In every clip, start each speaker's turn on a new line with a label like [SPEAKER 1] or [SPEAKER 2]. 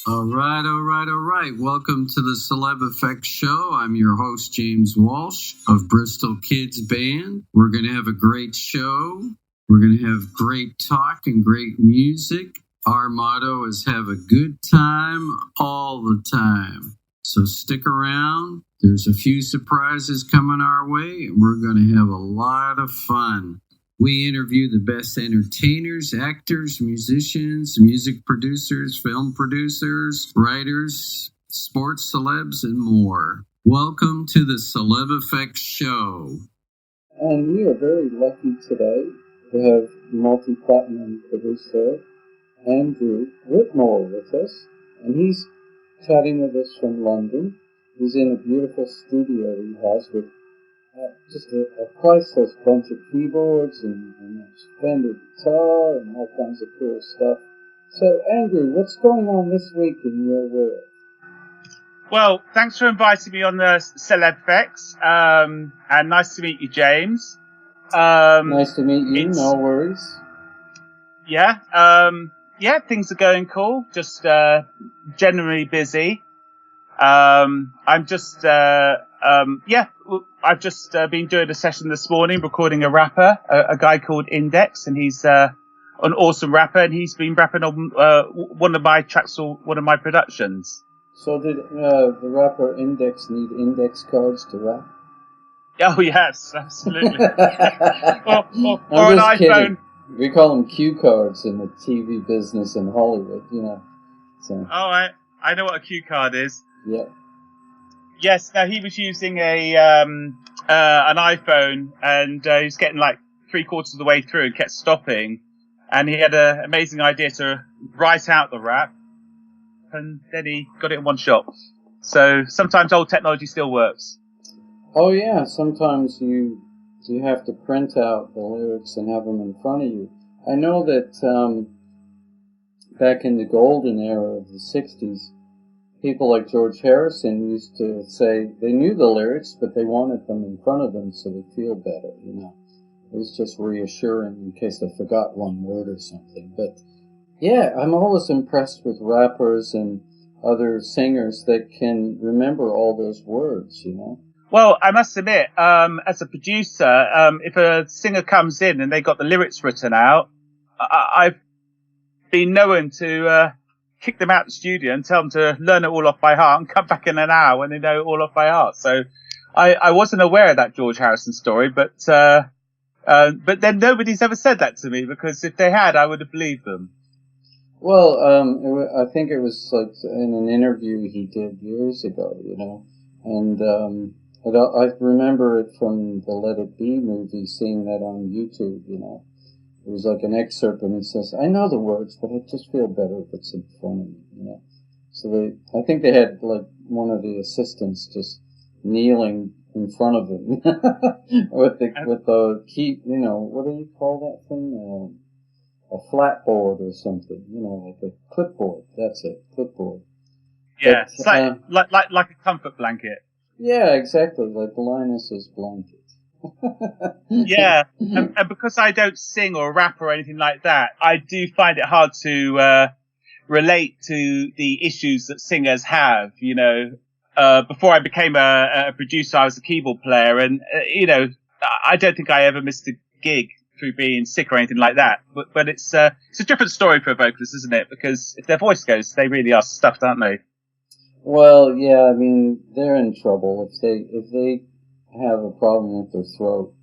[SPEAKER 1] All right. Welcome to the Celebefex Show. I'm your host, James Walsh of Bristol Kids Band. We're going to have a great show. We're going to have great talk and great music. Our motto is have a good time all the time. So stick around. There's a few surprises coming our way, and we're going to have a lot of fun. We interview the best entertainers, actors, musicians, music producers, film producers, writers, sports celebs, and more. Welcome to the Celebefex Show.
[SPEAKER 2] And we are very lucky today to have multi-platinum producer Andrew Whitmore with us. And he's chatting with us from London. He's in a beautiful studio he has with just a priceless bunch of keyboards and a Fender guitar and all kinds of cool stuff. So, Andrew, what's going on this week in your world?
[SPEAKER 3] Well, thanks for inviting me on the Celebefex, and nice to meet you, James.
[SPEAKER 2] Nice to meet you, no worries.
[SPEAKER 3] Yeah, things are going cool, just generally busy. I've just been doing a session this morning, recording a rapper, a guy called Index, and he's an awesome rapper, and he's been rapping on one of my tracks or one of my productions.
[SPEAKER 2] So did the rapper Index need index cards to rap?
[SPEAKER 3] Oh yes, absolutely. or
[SPEAKER 2] I'm
[SPEAKER 3] an iPhone.
[SPEAKER 2] Kidding. We call them cue cards in the TV business in Hollywood, you know. So.
[SPEAKER 3] Oh, I know what a cue card is.
[SPEAKER 2] Yeah.
[SPEAKER 3] Yes. Now he was using an iPhone, and he was getting like 3/4 of the way through and kept stopping. And he had an amazing idea to write out the rap, and then he got it in one shot. So sometimes old technology still works.
[SPEAKER 2] Oh yeah, sometimes you have to print out the lyrics and have them in front of you. I know that back in the golden era of the 60s, people like George Harrison used to say they knew the lyrics, but they wanted them in front of them so they feel better, you know. It was just reassuring in case they forgot one word or something. But yeah, I'm always impressed with rappers and other singers that can remember all those words, you know.
[SPEAKER 3] Well, I must admit, as a producer, if a singer comes in and they got the lyrics written out, I've been known to kick them out of the studio and tell them to learn it all off by heart and come back in an hour when they know it all off by heart. So I wasn't aware of that George Harrison story, but then nobody's ever said that to me, because if they had, I would have believed them.
[SPEAKER 2] Well, I think it was like in an interview he did years ago, you know, and I remember it from the Let It Be movie, seeing that on YouTube, you know. It was like an excerpt, and he says, I know the words, but I just feel better if it's in front of me, you know. So I think they had like one of the assistants just kneeling in front of him with the key, you know, what do you call that thing? A flat board or something, you know, like a clipboard. That's it, clipboard.
[SPEAKER 3] Yeah, but, it's like a comfort blanket.
[SPEAKER 2] Yeah, exactly, like Linus's blanket.
[SPEAKER 3] Yeah, and because I don't sing or rap or anything like that, I do find it hard to relate to the issues that singers have. You know, before I became a producer, I was a keyboard player, and you know, I don't think I ever missed a gig through being sick or anything like that. But it's a different story for a vocalist, isn't it? Because if their voice goes, they really are stuffed, aren't they?
[SPEAKER 2] Well, yeah, I mean, they're in trouble if they have a problem with their throat,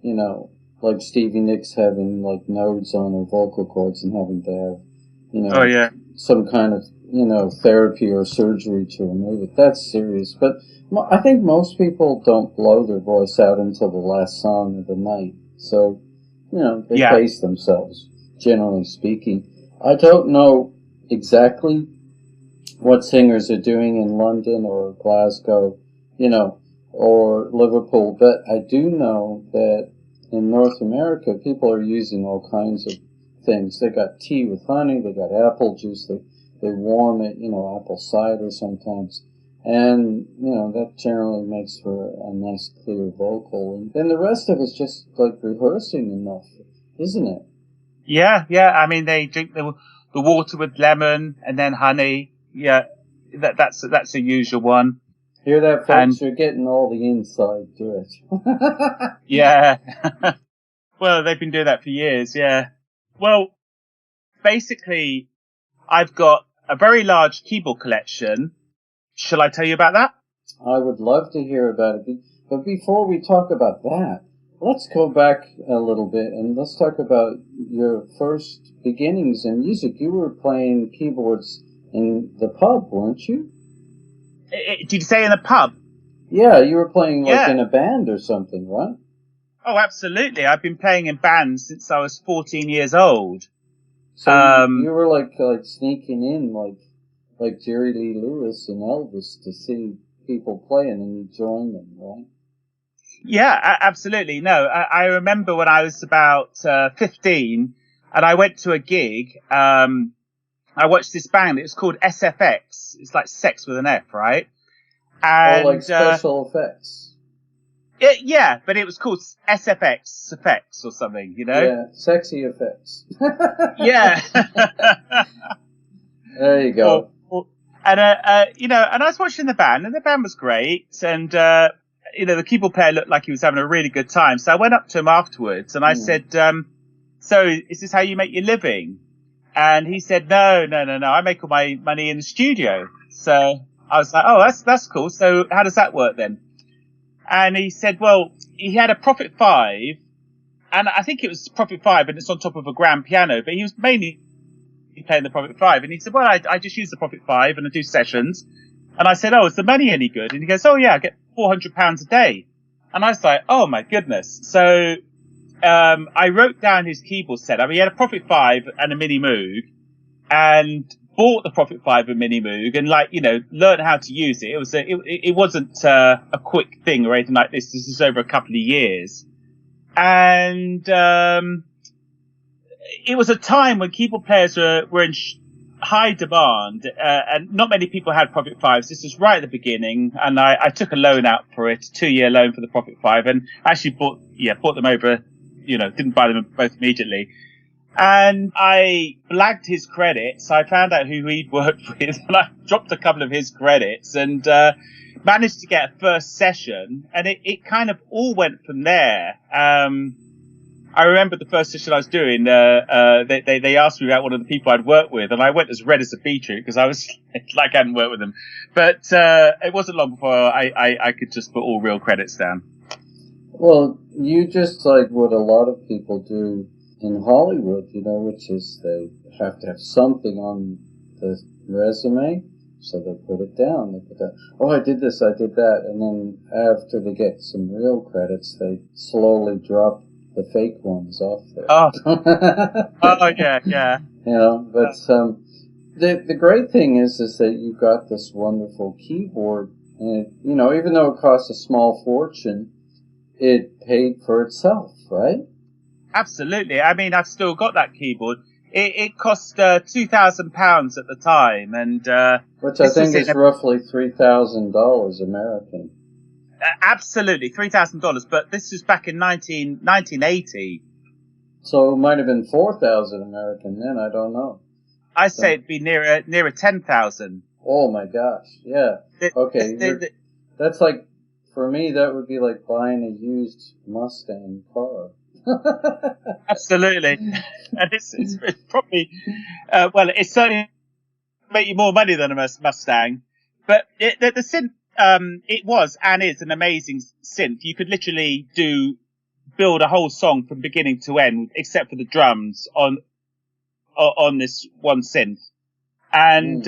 [SPEAKER 2] you know, like Stevie Nicks having like nodes on her vocal cords and having to have, you know, some kind of, you know, therapy or surgery to remove it. That's serious. But I think most people don't blow their voice out until the last song of the night. So, you know, they pace themselves, generally speaking. I don't know exactly what singers are doing in London or Glasgow, you know, or Liverpool, but I do know that in North America, people are using all kinds of things. They got tea with honey, they got apple juice, they warm it, you know, apple cider sometimes, and, you know, that generally makes for a nice clear vocal, and then the rest of it's just like rehearsing enough, isn't it?
[SPEAKER 3] Yeah, I mean, they drink the water with lemon and then honey. Yeah, that's a usual one.
[SPEAKER 2] Hear that, folks? You're getting all the inside to it.
[SPEAKER 3] Yeah. Well, they've been doing that for years, yeah. Well, basically, I've got a very large keyboard collection. Shall I tell you about that?
[SPEAKER 2] I would love to hear about it. But before we talk about that, let's go back a little bit and let's talk about your first beginnings in music. You were playing keyboards in the pub, weren't you?
[SPEAKER 3] Did you say in a pub?
[SPEAKER 2] Yeah, you were playing in a band or something, right?
[SPEAKER 3] Oh, absolutely. I've been playing in bands since I was 14 years old.
[SPEAKER 2] So you were like sneaking in like Jerry Lee Lewis and Elvis to see people playing and you joined them, right?
[SPEAKER 3] Yeah, absolutely. No, I remember when I was about 15 and I went to a gig. I watched this band. It was called SFX. It's like sex with an F, right? And,
[SPEAKER 2] like special effects.
[SPEAKER 3] Yeah, but it was called SFX effects or something, you know?
[SPEAKER 2] Yeah, sexy effects.
[SPEAKER 3] Yeah.
[SPEAKER 2] There you go.
[SPEAKER 3] And I was watching the band, and the band was great, and the keyboard player looked like he was having a really good time. So I went up to him afterwards, and I said, "So is this how you make your living?" And he said, "No, I make all my money in the studio." So I was like, "Oh, that's cool. So how does that work then?" And he said, "Well, he had a Prophet 5, and I think it was Prophet 5, and it's on top of a grand piano, but he was mainly playing the Prophet 5." And he said, "Well, I just use the Prophet 5 and I do sessions." And I said, "Oh, is the money any good?" And he goes, "Oh yeah, I get £400 a day." And I was like, "Oh my goodness." So I wrote down his keyboard setup. He had a Prophet 5 and a Mini Moog, and bought the Prophet 5 and Mini Moog, and learned how to use it. It wasn't a quick thing or anything like this. This is over a couple of years, and it was a time when keyboard players were in high demand, and not many people had Prophet 5s. This was right at the beginning, and I took a loan out for it, 2-year loan for the Prophet 5, and actually bought them over, didn't buy them both immediately. And I blagged his credits. I found out who he'd worked with, and I dropped a couple of his credits, and managed to get a first session, and it kind of all went from there. I remember the first session I was doing, they asked me about one of the people I'd worked with, and I went as red as a beetroot because I was like I hadn't worked with them. But it wasn't long before I could just put all real credits down.
[SPEAKER 2] Well, you just like what a lot of people do in Hollywood, which is they have to have something on the resume, so they put it down. They put that, "Oh, I did this, I did that," and then after they get some real credits, they slowly drop the fake ones off there.
[SPEAKER 3] Oh, yeah.
[SPEAKER 2] But the great thing is that you've got this wonderful keyboard, and even though it costs a small fortune, it paid for itself, right?
[SPEAKER 3] Absolutely. I mean, I've still got that keyboard. It cost £2,000 at the time, and
[SPEAKER 2] which I think is roughly $3,000 American.
[SPEAKER 3] Absolutely, $3,000. But this was back in 1980.
[SPEAKER 2] So it might have been 4,000 American then. I don't know.
[SPEAKER 3] I say it'd be nearer 10,000.
[SPEAKER 2] Oh my gosh! Yeah. Okay. That's like, for me, that would be like buying a used Mustang car.
[SPEAKER 3] Absolutely, and it's probably it certainly make you more money than a Mustang. But the synth, it was and is an amazing synth. You could literally build a whole song from beginning to end, except for the drums on this one synth. And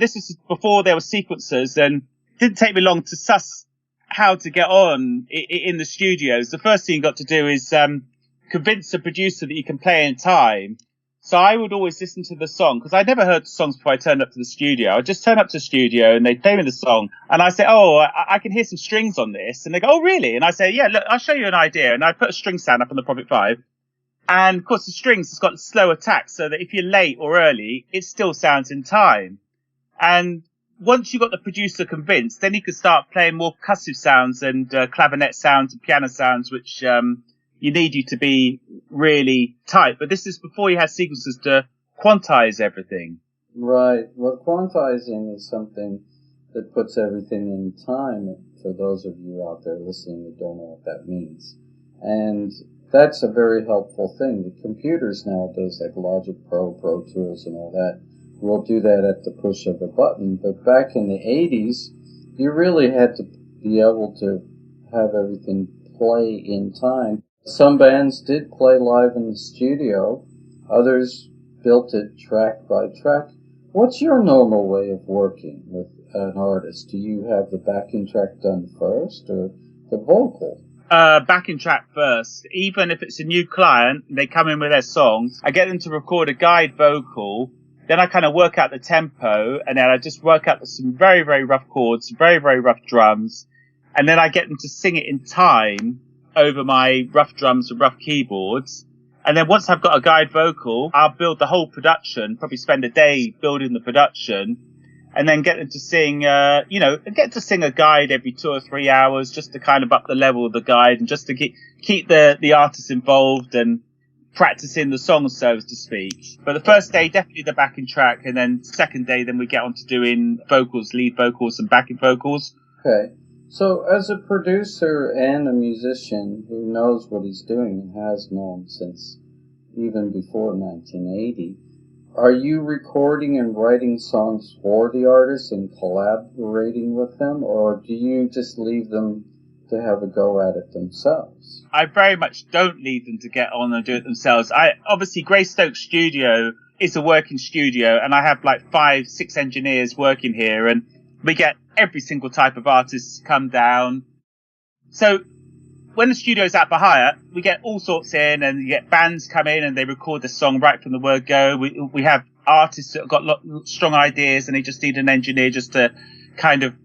[SPEAKER 3] this is before there were sequencers, and it didn't take me long to suss how to get on in the studios. The first thing you got to do is convince the producer that you can play in time. So I would always listen to the song, because I'd never heard the songs before I turned up to the studio. I'd just turn up to the studio and they'd play me the song, and I say, "Oh, I can hear some strings on this." And they go, "Oh, really?" And I say, "Yeah, look, I'll show you an idea." And I put a string sound up on the Prophet 5. And of course the strings has got slow attacks, so that if you're late or early, it still sounds in time. And once you got the producer convinced, then you could start playing more percussive sounds and clavinet sounds and piano sounds, which you need you to be really tight. But this is before you had sequencers to quantize everything.
[SPEAKER 2] Right. Well, quantizing is something that puts everything in time for those of you out there listening that don't know what that means. And that's a very helpful thing. The computers nowadays, like Logic Pro, Pro Tools, and all that, will do that at the push of a button. But back in the 80s, you really had to be able to have everything play in time. Some bands did play live in the studio. Others built it track by track. What's your normal way of working with an artist? Do you have the backing track done first or the vocal?
[SPEAKER 3] Backing track first. Even if it's a new client, they come in with their song, I get them to record a guide vocal, then I kind of work out the tempo, and then I just work out some very, very rough chords, very, very rough drums, and then I get them to sing it in time over my rough drums and rough keyboards. And then once I've got a guide vocal, I'll build the whole production, probably spend a day building the production, and then get them to sing, get to sing a guide every 2 or 3 hours just to kind of up the level of the guide and just to keep the artists involved and practicing the song, so to speak. But the first day, definitely the backing track, and then second day, then we get on to doing vocals, lead vocals and backing vocals.
[SPEAKER 2] Okay. So as a producer and a musician who knows what he's doing and has known since even before 1980, are you recording and writing songs for the artists and collaborating with them, or do you just leave them to have a go at it themselves?
[SPEAKER 3] I very much don't leave them to get on and do it themselves. Obviously, Greystoke Studio is a working studio, and I have like 5-6 engineers working here, and we get every single type of artist come down. So when the studio's out for hire, we get all sorts in, and you get bands come in and they record the song right from the word go. We have artists that have got strong ideas, and they just need an engineer just to kind of,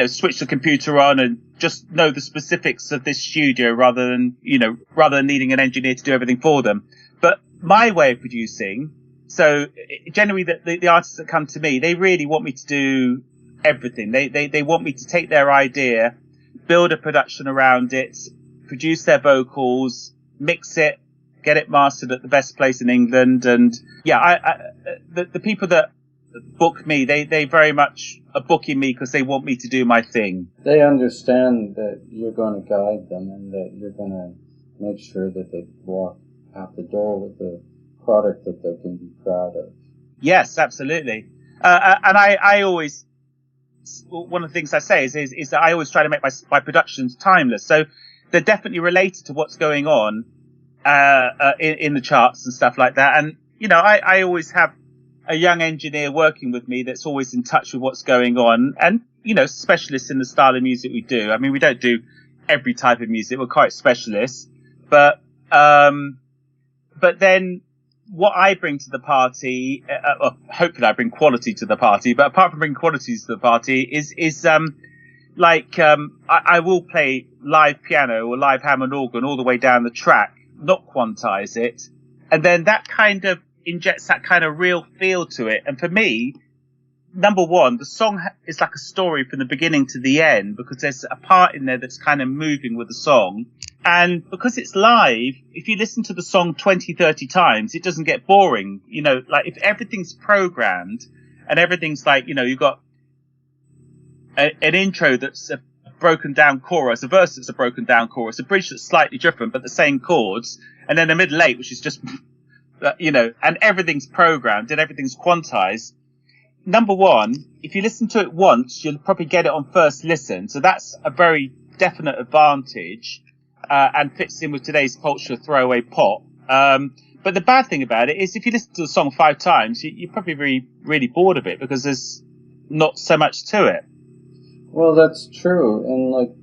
[SPEAKER 3] switch the computer on and just know the specifics of this studio rather than needing an engineer to do everything for them. But my way of producing, so generally the artists that come to me, they really want me to do everything. They want me to take their idea, build a production around it, produce their vocals, mix it, get it mastered at the best place in England. And the people that book me, they very much are booking me because they want me to do my thing.
[SPEAKER 2] They understand that you're going to guide them and that you're going to make sure that they walk out the door with a product that they can be proud of.
[SPEAKER 3] Yes, absolutely. And I always, one of the things I say is that I always try to make my productions timeless. So they're definitely related to what's going on in the charts and stuff like that. And, I always have a young engineer working with me that's always in touch with what's going on, and specialists in the style of music we do. I mean, we don't do every type of music. We're quite specialists, but then what I bring to the party, hopefully I bring quality to the party, but apart from bringing quality to the party is I will play live piano or live Hammond organ all the way down the track, not quantize it, and then that kind of injects that kind of real feel to it. And for me, number one, the song is like a story from the beginning to the end, because there's a part in there that's kind of moving with the song. And because it's live, if you listen to the song 20, 30 times, it doesn't get boring. Like if everything's programmed and everything's like, you've got an intro that's a broken down chorus, a verse that's a broken down chorus, a bridge that's slightly different but the same chords, and then a middle eight which is just and everything's programmed and everything's quantized. Number one, if you listen to it once, you'll probably get it on first listen. So that's a very definite advantage, and fits in with today's culture throwaway pop. But the bad thing about it is if you listen to the song 5 times, you're probably really, really bored of it because there's not so much to it.
[SPEAKER 2] Well, that's true. And like,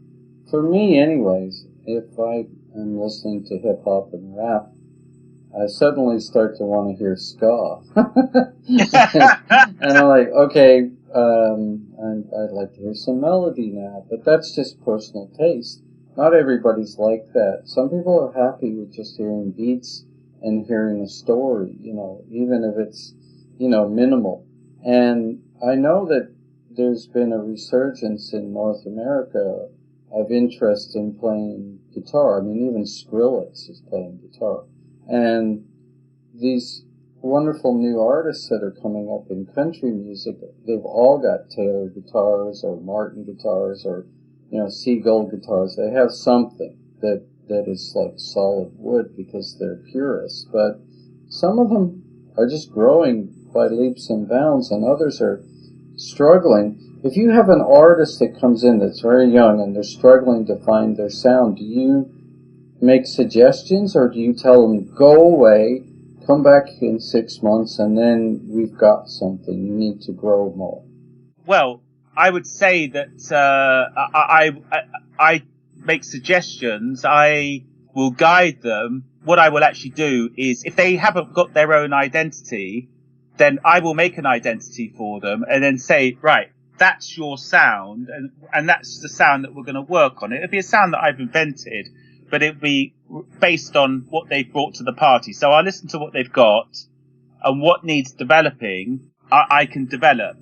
[SPEAKER 2] for me anyways, if I am listening to hip hop and rap, I suddenly start to want to hear ska. And I'm like, okay, I'd like to hear some melody now. But that's just personal taste. Not everybody's like that. Some people are happy with just hearing beats and hearing a story, even if it's, minimal. And I know that there's been a resurgence in North America of interest in playing guitar. I mean, even Skrillex is playing guitar. And these wonderful new artists that are coming up in country music, they've all got Taylor guitars or Martin guitars or, Seagull guitars. They have something that is like solid wood because they're purists. But some of them are just growing by leaps and bounds, and others are struggling. If you have an artist that comes in that's very young and they're struggling to find their sound, do you make suggestions, or do you tell them, go away, come back in 6 months, and then we've got something, you need to grow more?
[SPEAKER 3] Well, I would say that I make suggestions. I will guide them. What I will actually do is, if they haven't got their own identity, then I will make an identity for them and then say, right, that's your sound, and that's the sound that we're going to work on. It'll be a sound that I've invented, but it'll be based on what they've brought to the party. So I listen to what they've got, and what needs developing, I can develop.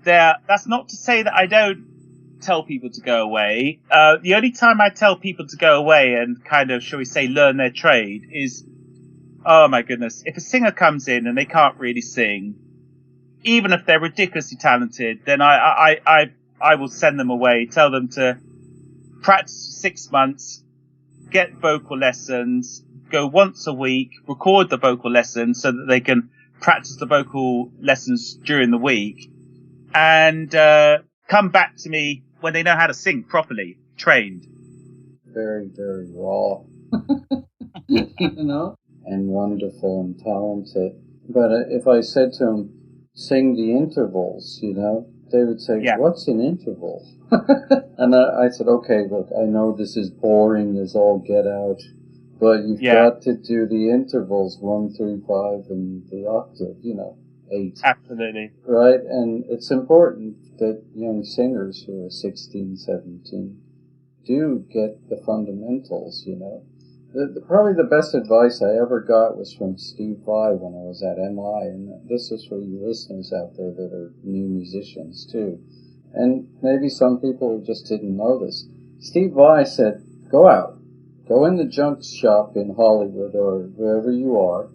[SPEAKER 3] That's not to say that I don't tell people to go away. The only time I tell people to go away and kind of, shall we say, learn their trade is, oh my goodness, if a singer comes in and they can't really sing, even if they're ridiculously talented, then I will send them away, tell them to practice for 6 months, get vocal lessons, go once a week, record the vocal lessons so that they can practice the vocal lessons during the week, and come back to me when they know how to sing properly, trained.
[SPEAKER 2] Very, very raw. And wonderful and talented. But if I said to them, sing the intervals, they would say, what's an interval? And I said, okay, look, I know this is boring as all get out, but you've got to do the intervals 1, 3, 5, and the octave, 8.
[SPEAKER 3] Absolutely.
[SPEAKER 2] Right? And it's important that young singers who are 16, 17 do get the fundamentals, Probably the best advice I ever got was from Steve Vai when I was at MI, and this is for you listeners out there that are new musicians too. And maybe some people just didn't know this. Steve Vai said, go out, go in the junk shop in Hollywood or wherever you are,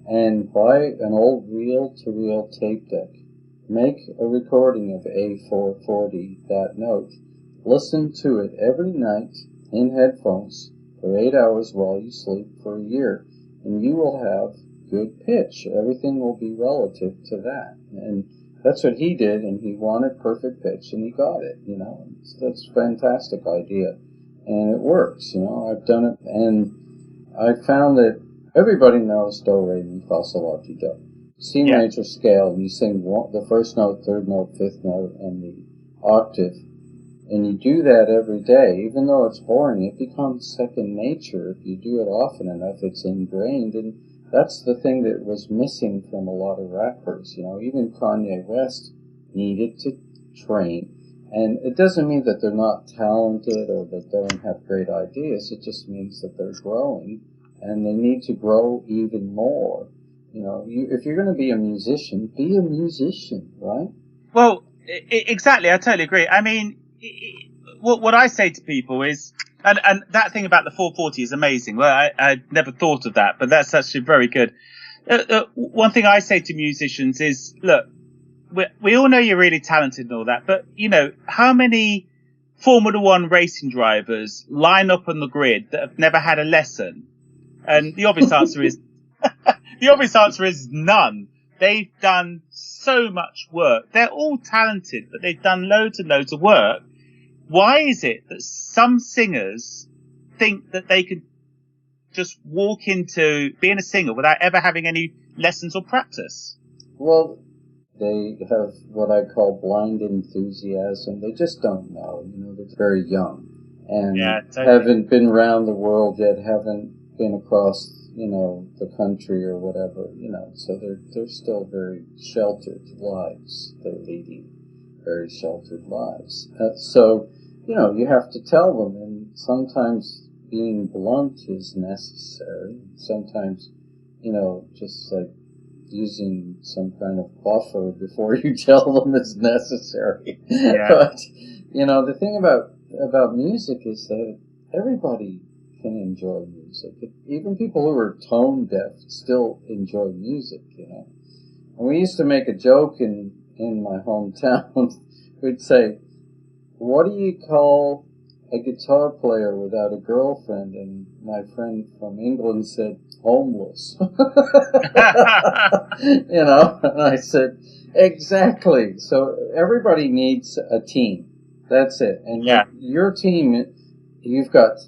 [SPEAKER 2] and buy an old reel-to-reel tape deck. Make a recording of A440, that note. Listen to it every night in headphones for 8 hours while you sleep for a year, and you will have good pitch. Everything will be relative to that. And that's what he did, and he wanted perfect pitch, and he got it, That's a fantastic idea. And it works, I've done it, and I found that everybody knows do, re, mi, fa, sol, la, ti, do. C major scale, and you sing the first note, third note, fifth note, and the octave, and you do that every day. Even though it's boring, it becomes second nature. If you do it often enough, it's ingrained, and that's the thing that was missing from a lot of rappers. Even Kanye West needed to train. And it doesn't mean that they're not talented or that they don't have great ideas. It just means that they're growing, and they need to grow even more. If you're going to be a musician, right?
[SPEAKER 3] Well, exactly. I totally agree. I mean, what I say to people is, and that thing about the 440 is amazing. Well, I never thought of that, but that's actually very good. One thing I say to musicians is, look, we all know you're really talented and all that, but how many Formula One racing drivers line up on the grid that have never had a lesson? And the obvious answer is none. They've done so much work. They're all talented, but they've done loads and loads of work. Why is it that some singers think that they could just walk into being a singer without ever having any lessons or practice?
[SPEAKER 2] Well, they have what I call blind enthusiasm. They just don't know. They're very young and haven't been around the world yet, haven't been across, the country or whatever, so they're still very sheltered lives. They're leading very sheltered lives. So, you have to tell them, and sometimes being blunt is necessary. Sometimes, just like using some kind of buffer before you tell them is necessary.
[SPEAKER 3] Yeah.
[SPEAKER 2] But, the thing about music is that everybody can enjoy music. Even people who are tone deaf still enjoy music, And we used to make a joke in my hometown. We'd say, what do you call a guitar player without a girlfriend? And my friend from England said, homeless. And I said, exactly. So everybody needs a team. That's it. And your team, you've got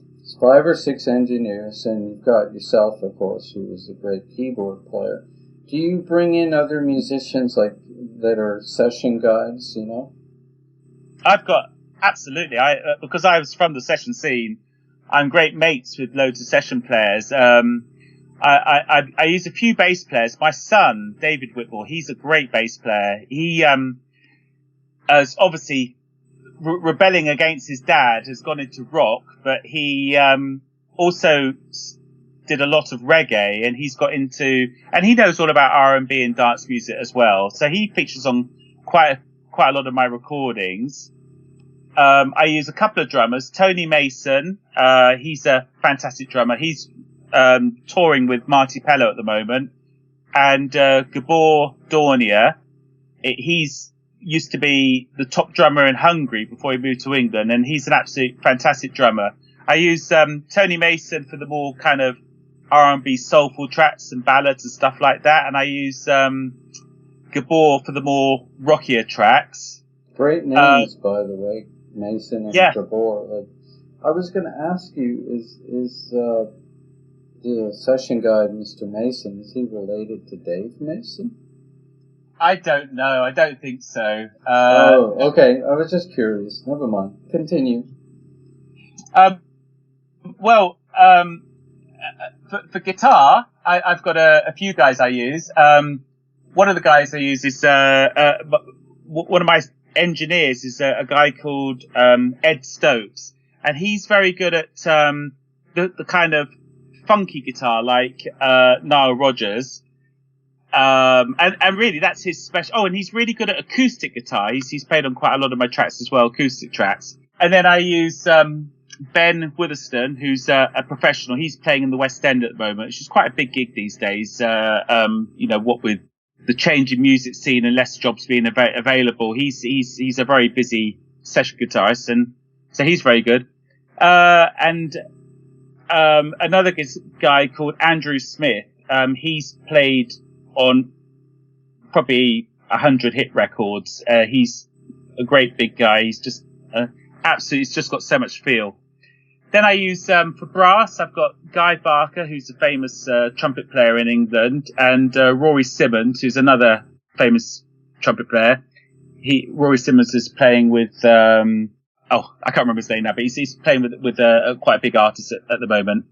[SPEAKER 2] 5 or 6 engineers, and you've got yourself, of course, who is a great keyboard player. Do you bring in other musicians that are session guides,
[SPEAKER 3] I've got, absolutely. Because I was from the session scene, I'm great mates with loads of session players. I use a few bass players. My son, David Whitmore, he's a great bass player. He is obviously rebelling against his dad, has gone into rock, but he also did a lot of reggae, and he's got into, and he knows all about R&B and dance music as well. So he features on quite a lot of my recordings. I use a couple of drummers. Tony Mason, he's a fantastic drummer. He's touring with Marty Pello at the moment. And Gabor Dornier, he's used to be the top drummer in Hungary before he moved to England, and he's an absolute fantastic drummer. I use Tony Mason for the more kind of R&B soulful tracks and ballads and stuff like that, and I use Gabor for the more rockier tracks.
[SPEAKER 2] Great names, by the way, Mason and Gabor. I was going to ask you, is the session guide, Mr. Mason, is he related to Dave Mason?
[SPEAKER 3] I don't know. I don't think so.
[SPEAKER 2] Okay. I was just curious. Never mind. Continue.
[SPEAKER 3] For guitar, I've got a few guys I use. One of the guys I use is one of my engineers is a guy called Ed Stokes, and he's very good at the kind of funky guitar like Nile Rodgers. And really that's his special. Oh, and he's really good at acoustic guitar. He's played on quite a lot of my tracks as well, acoustic tracks. And then I use Ben Witherston, who's a professional. He's playing in the West End at the moment, which is quite a big gig these days. What with the change in music scene and less jobs being available, he's a very busy session guitarist, and so he's very good. And another guy called Andrew Smith. He's played on probably 100 hit records. He's a great big guy. He's just absolutely, he's just got so much feel. Then I use, for brass, I've got Guy Barker, who's a famous trumpet player in England, and Rory Simmons, who's another famous trumpet player. Rory Simmons is playing with, I can't remember his name now, but he's playing with quite a big artist at the moment.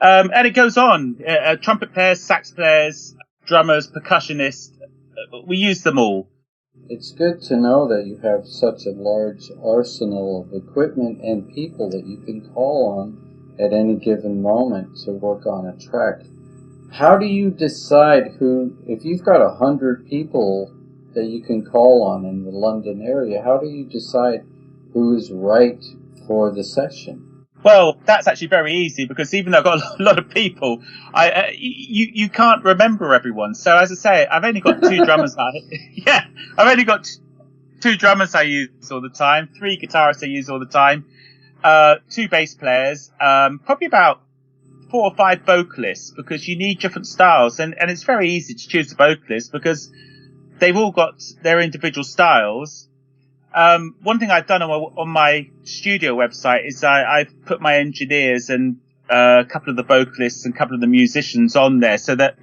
[SPEAKER 3] And it goes on. Trumpet players, sax players, drummers, percussionists, we use them all.
[SPEAKER 2] It's good to know that you have such a large arsenal of equipment and people that you can call on at any given moment to work on a track. How do you decide if you've got 100 people that you can call on in the London area, how do you decide who is right for the session?
[SPEAKER 3] Well, that's actually very easy, because even though I've got a lot of people, you can't remember everyone. So as I say, I've only got 2 drummers. I've only got 2 drummers I use all the time, 3 guitarists I use all the time, 2 bass players, probably about 4 or 5 vocalists, because you need different styles, and it's very easy to choose the vocalists because they've all got their individual styles. One thing I've done on my studio website is I've put my engineers and a couple of the vocalists and a couple of the musicians on there, so that,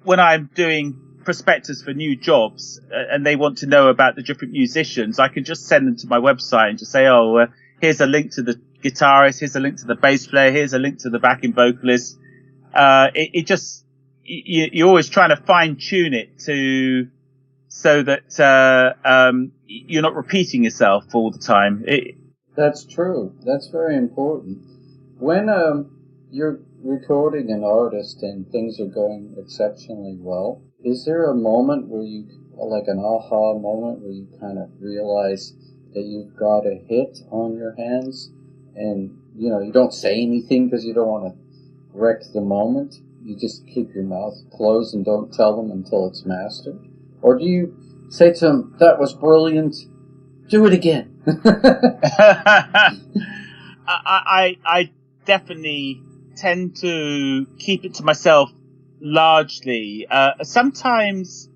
[SPEAKER 3] when I'm doing prospectus for new jobs and they want to know about the different musicians, I can just send them to my website and just say, here's a link to the guitarist, here's a link to the bass player, here's a link to the backing vocalist. You're always trying to fine tune it so that you're not repeating yourself all the time.
[SPEAKER 2] That's true. That's very important. When you're recording an artist and things are going exceptionally well, is there a moment where like an aha moment, where you kind of realize that you've got a hit on your hands and you don't say anything because you don't want to wreck the moment? You just keep your mouth closed and don't tell them until it's mastered? Or do you say to them, that was brilliant, do it again?
[SPEAKER 3] I definitely tend to keep it to myself largely. Sometimes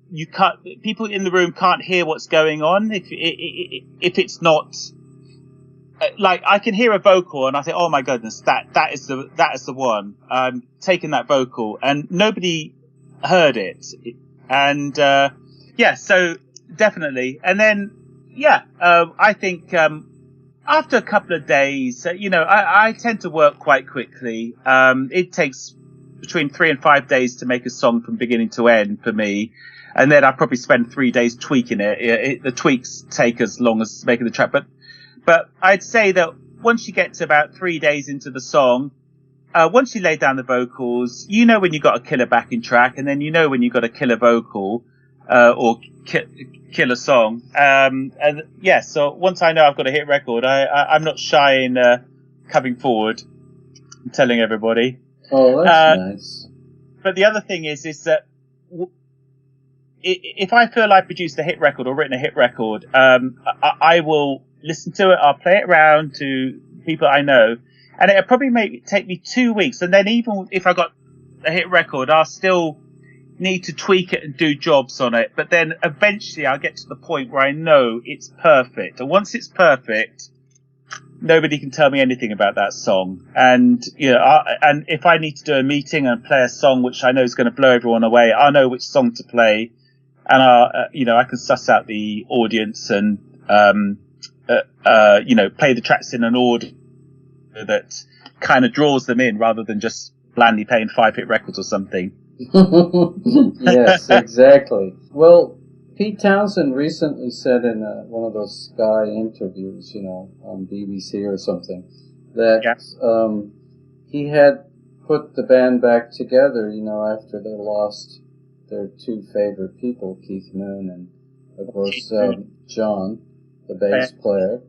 [SPEAKER 3] people in the room can't hear what's going on if it's not like I can hear a vocal and I think, oh my goodness, that is the one. Taking that vocal and nobody heard it, and so definitely. And then I think after a couple of days, I tend to work quite quickly. It takes between 3 and 5 days to make a song from beginning to end for me. And then I probably spend 3 days tweaking it. The tweaks take as long as making the track. But I'd say that once you get to about 3 days into the song, once you lay down the vocals, you know when you've got a killer backing track, and then you know when you've got a killer vocal, or killer song. So once I know I've got a hit record, I'm not shy in coming forward and telling everybody.
[SPEAKER 2] Oh, that's nice.
[SPEAKER 3] But the other thing is that if I feel I produced a hit record or written a hit record, I will listen to it. I'll play it around to people I know, and it'll probably take me 2 weeks. And then even if I got a hit record, I'll still need to tweak it and do jobs on it. But then eventually I'll get to the point where I know it's perfect. And once it's perfect, nobody can tell me anything about that song. And and if I need to do a meeting and play a song which I know is going to blow everyone away, I know which song to play, and I can suss out the audience and play the tracks in an order that kind of draws them in, rather than just blandly playing 5-hit records or something.
[SPEAKER 2] Yes, exactly. Well, Pete Townsend recently said in one of those Sky interviews, on BBC or something, that he had put the band back together, after they lost their 2 favorite people, Keith Moon and, of course, John, the bass player,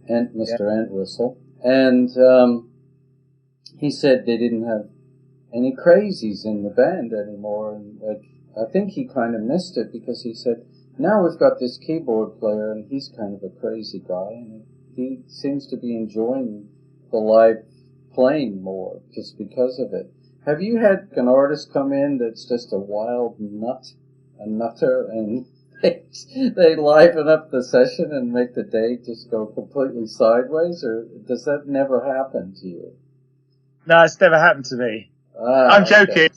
[SPEAKER 2] and Mr. Entwistle. And he said they didn't have any crazies in the band anymore. And I think he kind of missed it, because he said, now we've got this keyboard player, and he's kind of a crazy guy, and he seems to be enjoying the live playing more just because of it. Have you had an artist come in that's just a wild nutter, and they liven up the session and make the day just go completely sideways, or does that never happen to you?
[SPEAKER 3] No, it's never happened to me. I'm joking. Okay.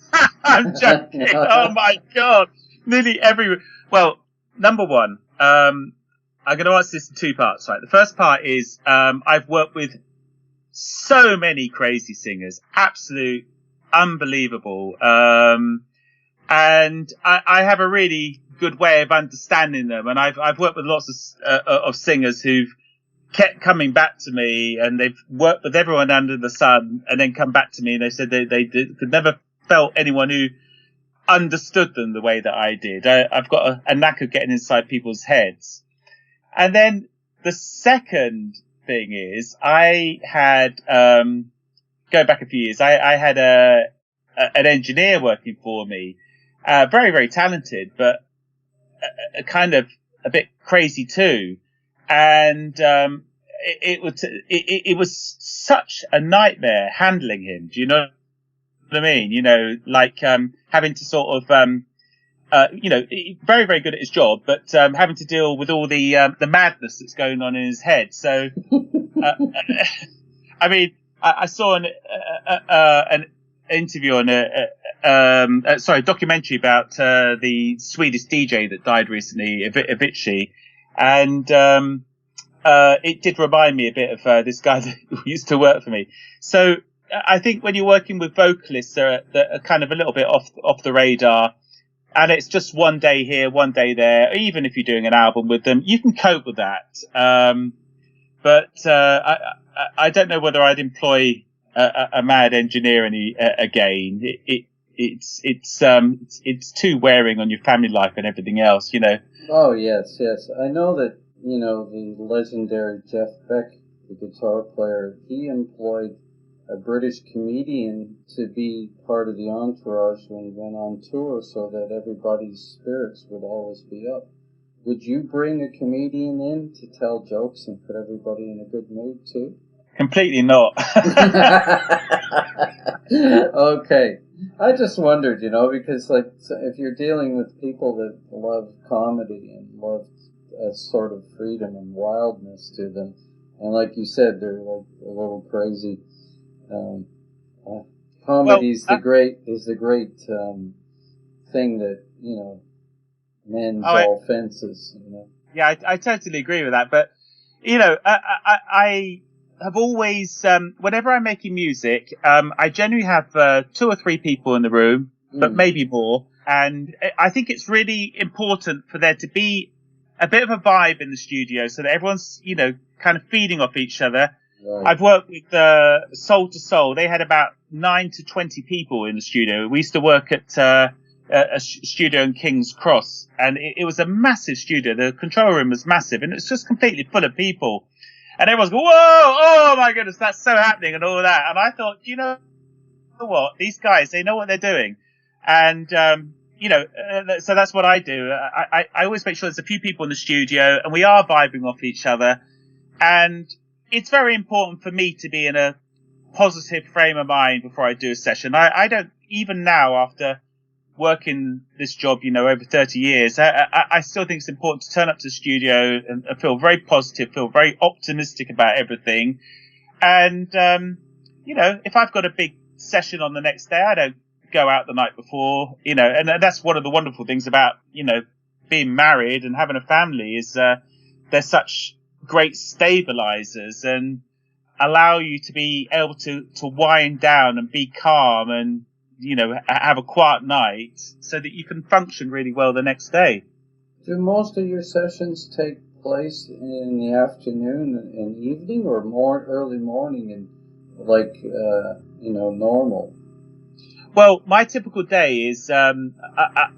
[SPEAKER 3] I'm joking. Oh my God. Nearly every... Well, number one, I'm going to answer this in 2 parts, right? The first part is, I've worked with so many crazy singers, absolute unbelievable. And I have a really good way of understanding them. And I've worked with lots of singers who've kept coming back to me, and they've worked with everyone under the sun, and then come back to me and they said they could never felt anyone who understood them the way that I did. I've got a knack of getting inside people's heads. And then the second thing is, I had, going back a few years, I had an engineer working for me, very, very talented, but a kind of a bit crazy too. And it was such a nightmare handling him. Do you know what I mean? Like having to sort of very, very good at his job, but having to deal with all the madness that's going on in his head. So, I mean, I saw an interview on a documentary about the Swedish DJ that died recently, Avicii, and it did remind me a bit of this guy that used to work for me. So I think when you're working with vocalists that are kind of a little bit off the radar, and it's just one day here, one day there, even if you're doing an album with them, you can cope with that. But I don't know whether I'd employ a mad engineer again. It's too wearing on your family life and everything else,
[SPEAKER 2] Oh, yes. I know that, the legendary Jeff Beck the guitar player, he employed a British comedian to be part of the entourage when he went on tour so that everybody's spirits would always be up. Would you bring a comedian in to tell jokes and put everybody in a good mood too?
[SPEAKER 3] Completely not.
[SPEAKER 2] Okay. I just wondered, because like if you're dealing with people that love comedy and love a sort of freedom and wildness to them, and like you said, they're like a little crazy. Comedy is the great thing that mends all fences.
[SPEAKER 3] Yeah, I totally agree with that. But I have always, whenever I'm making music, I generally have 2 or 3 people in the room, but maybe more. And I think it's really important for there to be a bit of a vibe in the studio so that everyone's, kind of feeding off each other. Right. I've worked with Soul to Soul. They had about 9 to 20 people in the studio. We used to work at a studio in King's Cross, and it was a massive studio. The control room was massive, and it's just completely full of people. And everyone's going, whoa, oh my goodness, that's so happening and all that. And I thought, you know what? These guys, they know what they're doing. And, so that's what I do. I always make sure there's a few people in the studio and we are vibing off each other. And it's very important for me to be in a positive frame of mind before I do a session. I don't, even now after working this job, over 30 years, I still think it's important to turn up to the studio and feel very positive, feel very optimistic about everything. And, if I've got a big session on the next day, I don't go out the night before, and that's one of the wonderful things about, being married and having a family is, they're such great stabilizers and allow you to be able to wind down and be calm and, have a quiet night so that you can function really well the next day.
[SPEAKER 2] Do most of your sessions take place in the afternoon and evening, or more early morning and normal?
[SPEAKER 3] Well, my typical day is,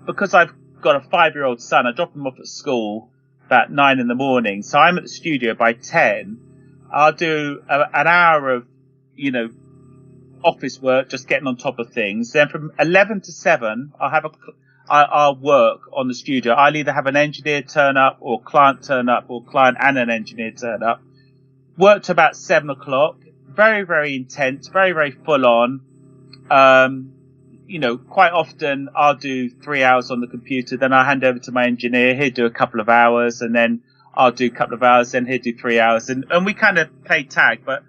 [SPEAKER 3] because I've got a 5-year-old son, I drop him off at school about 9 in the morning. So I'm at the studio by 10. I'll do an hour of, office work, just getting on top of things. Then from 11 to 7, I'll work on the studio. I'll either have an engineer turn up or client turn up or client and an engineer turn up. Work to about 7 o'clock. Very, very intense, very, very full on. Quite often I'll do 3 hours on the computer, then I'll hand over to my engineer. He'll do a couple of hours, and then I'll do a couple of hours, then he'll do 3 hours. And we kind of play tag, but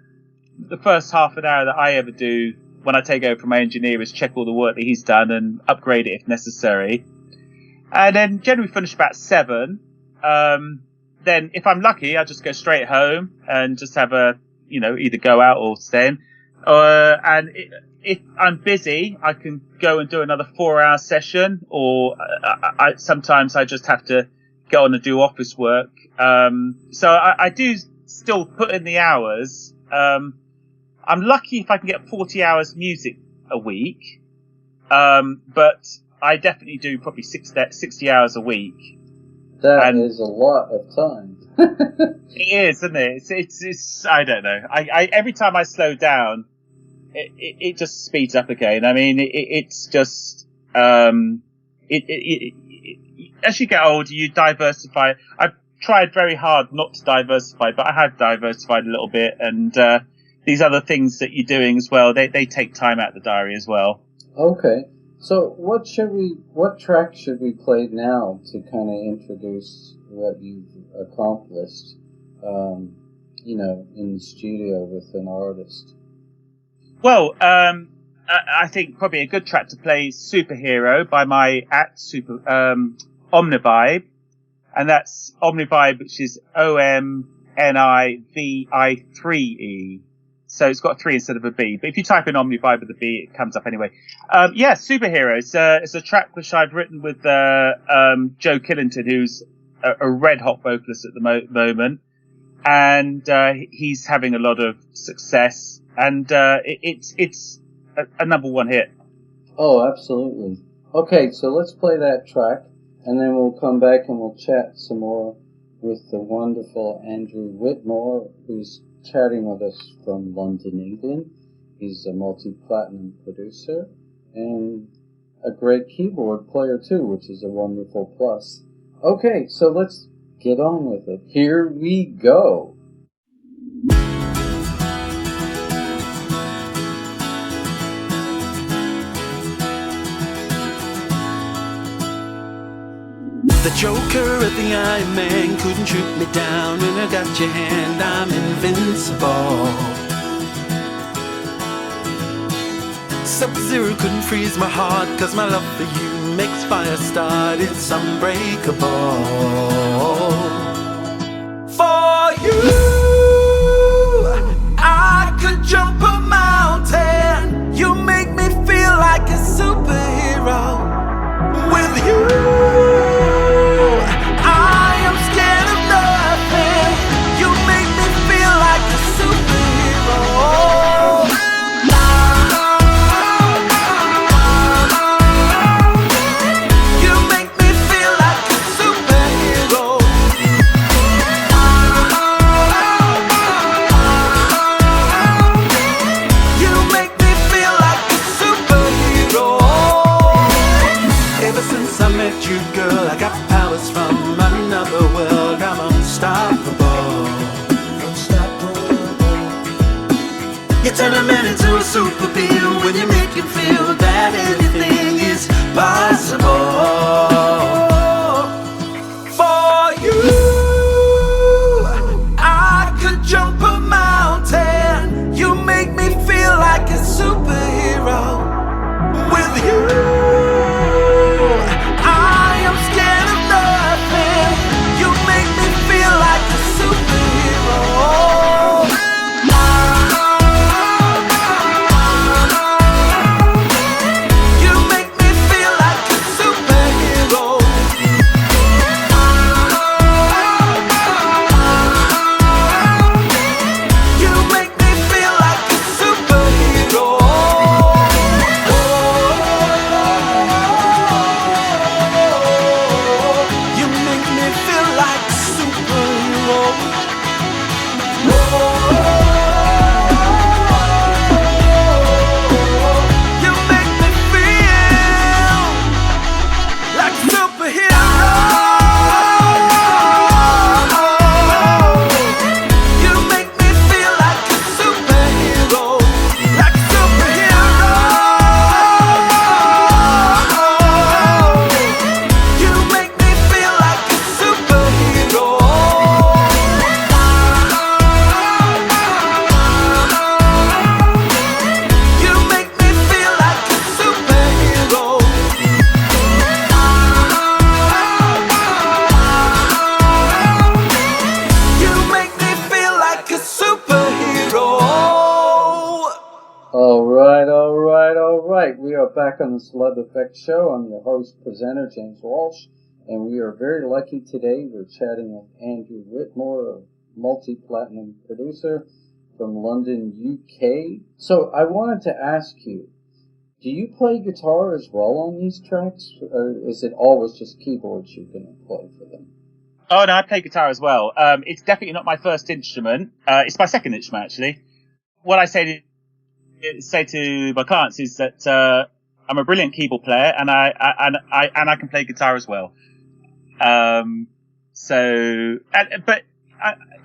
[SPEAKER 3] the first half an hour that I ever do when I take over from my engineer is check all the work that he's done and upgrade it if necessary. And then generally finish about 7. Then if I'm lucky, I'll just go straight home and just have either go out or stay in. If I'm busy, I can go and do another 4-hour session, or sometimes I just have to go on and do office work. So I do still put in the hours. I'm lucky if I can get 40 hours music a week, but I definitely do probably 60 hours a week.
[SPEAKER 2] That is a lot of time.
[SPEAKER 3] It is, isn't it? It's I don't know. I every time I slow down, it just speeds up again. I mean, it's just as you get older, you diversify. I've tried very hard not to diversify, but I have diversified a little bit, and these other things that you're doing as well, they take time out of the diary as well.
[SPEAKER 2] Okay. So what track should we play now to kind of introduce what you've accomplished, in the studio with an artist?
[SPEAKER 3] Well, I think probably a good track to play is Superhero by my act, Omnivibe. And that's Omnivibe, which is OMNIVI3E. So it's got a 3 instead of a B. But if you type in Omnivibe with a B, it comes up anyway. Superhero. It's a track which I've written with Joe Killington, who's a red hot vocalist at the moment. And he's having a lot of success. And it's a number 1 hit.
[SPEAKER 2] Oh, absolutely. Okay, so let's play that track. And then we'll come back and we'll chat some more with the wonderful Andrew Whitmore, who's chatting with us from London, England. He's a multi-platinum producer and a great keyboard player too, which is a wonderful plus. Okay, so let's get on with it. Here we go.
[SPEAKER 4] The Joker of the Iron Man couldn't shoot me down. When I got your hand, I'm invincible. Sub-Zero couldn't freeze my heart, 'cause my love for you makes fire start. It's unbreakable. For you, I could jump a mountain. You make me feel like a superhero. With you, I am scared of nothing. You make me feel like a superhero. You make me feel like a superhero. You make me feel like a superhero. Ever since I met you, girl, I got powers from another world. I'm unstoppable. You turn a man into a super being when you make him feel that anything is possible. For you, I could jump a mountain. You make me feel like a superhero. With you, I am scared of nothing. You make me feel like a superhero. You make me feel like a superhero. You make me feel like a superhero. You make me feel like a superhero. You make me feel like a superhero. You make me feel like a superhero. Like a superhero. You make me feel like a superhero. You make me feel like a superhero. You make me feel like a superhero.
[SPEAKER 2] All right. We are back on the Celebefex Show. I'm your host, presenter, James Walsh, and we are very lucky today. We're chatting with Andrew Whitmore, a multi-platinum producer from London, UK. So I wanted to ask you, do you play guitar as well on these tracks, or is it always just keyboards you're going to play for them?
[SPEAKER 3] Oh no, I play guitar as well. It's definitely not my first instrument. It's my second instrument actually. What I say to my clients is that I'm a brilliant keyboard player, and I can play guitar as well. But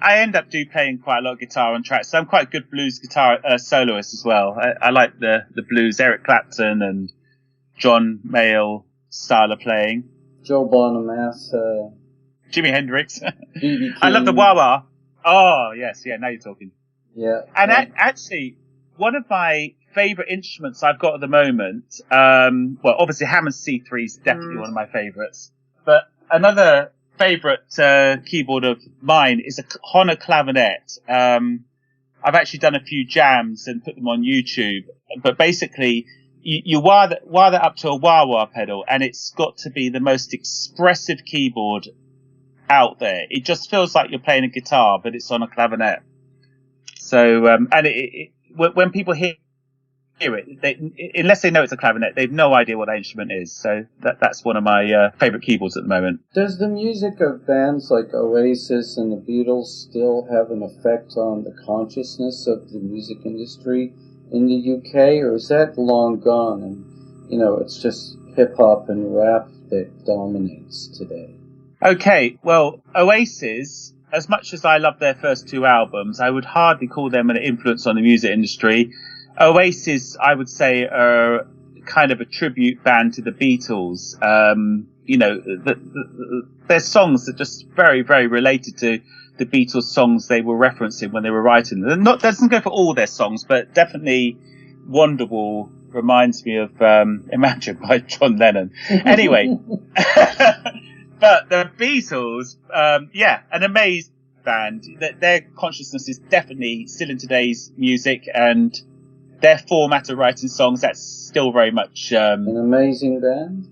[SPEAKER 3] I end up playing quite a lot of guitar on tracks. So I'm quite a good blues guitar soloist as well. I like the blues, Eric Clapton and John Mayall style of playing.
[SPEAKER 2] Joe Bonamassa,
[SPEAKER 3] Jimi Hendrix.
[SPEAKER 2] B.B.
[SPEAKER 3] I love the wah-wah. Oh, yes. Yeah, now you're talking.
[SPEAKER 2] Yeah.
[SPEAKER 3] And actually, one of my favourite instruments I've got at the moment, well, obviously Hammond C3 is definitely one of my favourites. But another favourite keyboard of mine is a Honor clavinet. I've actually done a few jams and put them on YouTube. But basically, you wire that up to a wah-wah pedal, and it's got to be the most expressive keyboard out there. It just feels like you're playing a guitar, but it's on a clavinet. So, and when people hear hear it. Unless they know it's a clarinet, they've no idea what that instrument is. So that's one of my favourite keyboards at the moment.
[SPEAKER 2] Does the music of bands like Oasis and the Beatles still have an effect on the consciousness of the music industry in the UK, or is that long gone and, it's just hip-hop and rap that dominates today?
[SPEAKER 3] Okay, well, Oasis, as much as I love their first two albums, I would hardly call them an influence on the music industry. Oasis, I would say, are kind of a tribute band to the Beatles. Their songs are just very, very related to the Beatles songs they were referencing when they were writing them. That doesn't go for all their songs, but definitely Wonderwall reminds me of Imagine by John Lennon. Anyway, but the Beatles, an amazing band. Their consciousness is definitely still in today's music, and their format of writing songs, that's still very much
[SPEAKER 2] an amazing band.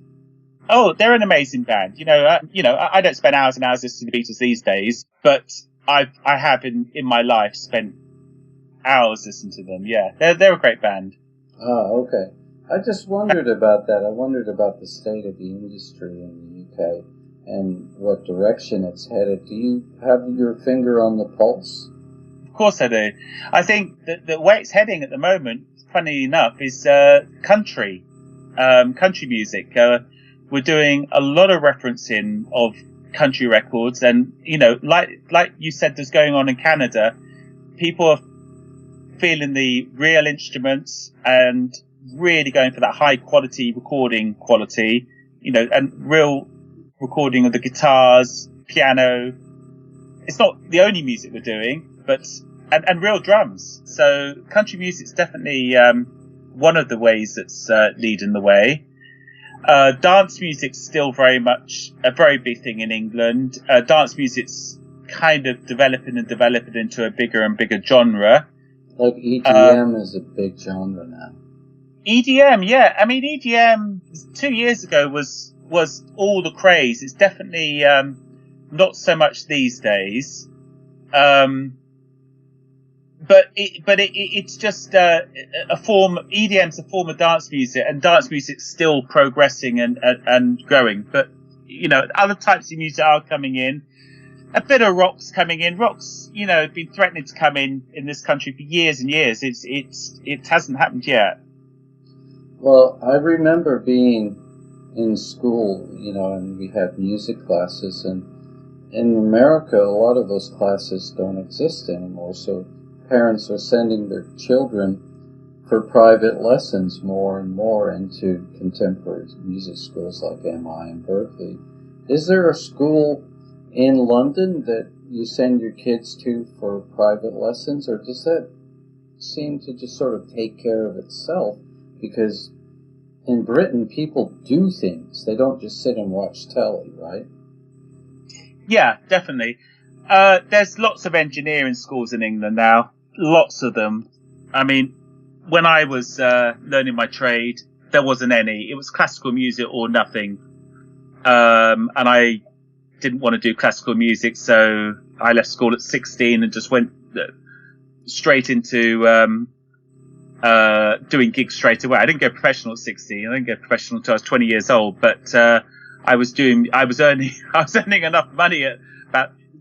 [SPEAKER 3] Oh, they're an amazing band. I don't spend hours and hours listening to the Beatles these days, but I have in my life spent hours listening to them. Yeah, they're a great band.
[SPEAKER 2] Oh, okay. I just wondered about that. I wondered about the state of the industry in the UK and what direction it's headed. Do you have your finger on the pulse?
[SPEAKER 3] Of course I do. I think that the way it's heading at the moment, funny enough, is country music. We're doing a lot of referencing of country records, and like you said, there's going on in Canada. People are feeling the real instruments and really going for that high quality recording quality, and real recording of the guitars, piano. It's not the only music we're doing, but and real drums. So country music's definitely one of the ways that's leading the way. Dance music's still very much a very big thing in England. Dance music's kind of developing into a bigger and bigger genre.
[SPEAKER 2] Like EDM is a big genre now.
[SPEAKER 3] EDM, yeah. I mean, EDM 2 years ago was all the craze. It's definitely not so much these days. But it's just a form. EDM's a form of dance music, and dance music's still progressing and growing. But other types of music are coming in. A bit of rock's coming in. Rock's been threatening to come in this country for years and years. It hasn't happened yet.
[SPEAKER 2] Well, I remember being in school, and we had music classes, and in America, a lot of those classes don't exist anymore. So parents are sending their children for private lessons more and more into contemporary music schools like MI and Berkeley. Is there a school in London that you send your kids to for private lessons, or does that seem to just sort of take care of itself? Because in Britain, people do things. They don't just sit and watch telly, right?
[SPEAKER 3] Yeah, definitely. There's lots of engineering schools in England now. Lots of them. I mean, when I was learning my trade, there wasn't any. It was classical music or nothing. And I didn't want to do classical music, so I left school at 16 and just went straight into doing gigs straight away. I didn't go professional at 16. I didn't go professional until I was 20 years old. But I was earning enough money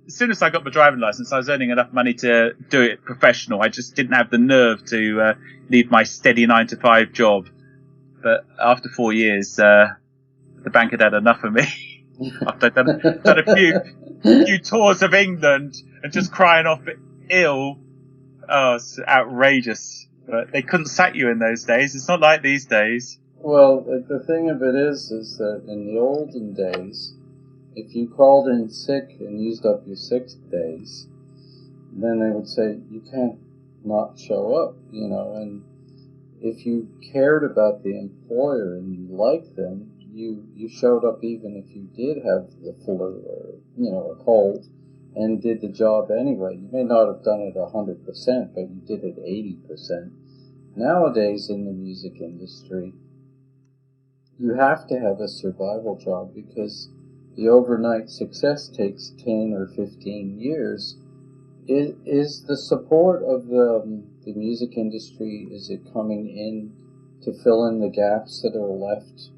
[SPEAKER 3] as soon as I got my driving license, I was earning enough money to do it professional. I just didn't have the nerve to leave my steady 9-to-5 job. But after 4 years, the bank had enough of me. After I'd done a few tours of England and just crying off ill. Oh, it's outrageous. But they couldn't sack you in those days. It's not like these days.
[SPEAKER 2] Well, the thing of it is that in the olden days, if you called in sick and used up your 6 days, then they would say, you can't not show up, and if you cared about the employer and you liked them, you showed up even if you did have the flu or a cold, and did the job anyway. You may not have done it 100%, but you did it 80%. Nowadays in the music industry, you have to have a survival job because the overnight success takes 10 or 15 years, Is the support of the music industry, is it coming in to fill in the gaps that are left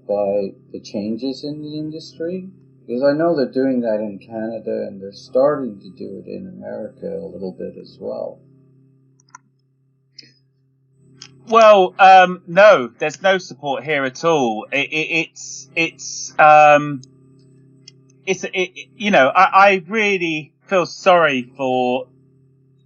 [SPEAKER 2] by the changes in the industry? Because I know they're doing that in Canada, and they're starting to do it in America a little bit as well.
[SPEAKER 3] Well, no, there's no support here at all. I really feel sorry for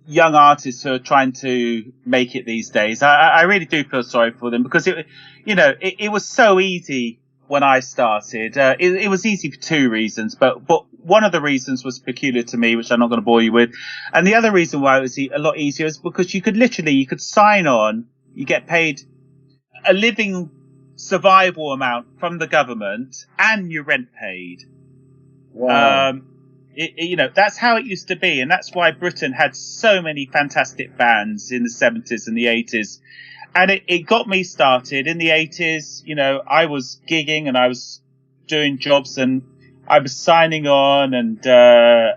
[SPEAKER 3] young artists who are trying to make it these days. I really do feel sorry for them, because it was so easy when I started. It was easy for two reasons, but one of the reasons was peculiar to me, which I'm not going to bore you with. And the other reason why it was a lot easier is because you could sign on, you get paid a living survival amount from the government, and your rent paid.
[SPEAKER 2] Wow.
[SPEAKER 3] That's how it used to be, and that's why Britain had so many fantastic bands in the 70s and the 80s. And it got me started in the 80s. I was gigging and I was doing jobs, and I was signing on, and I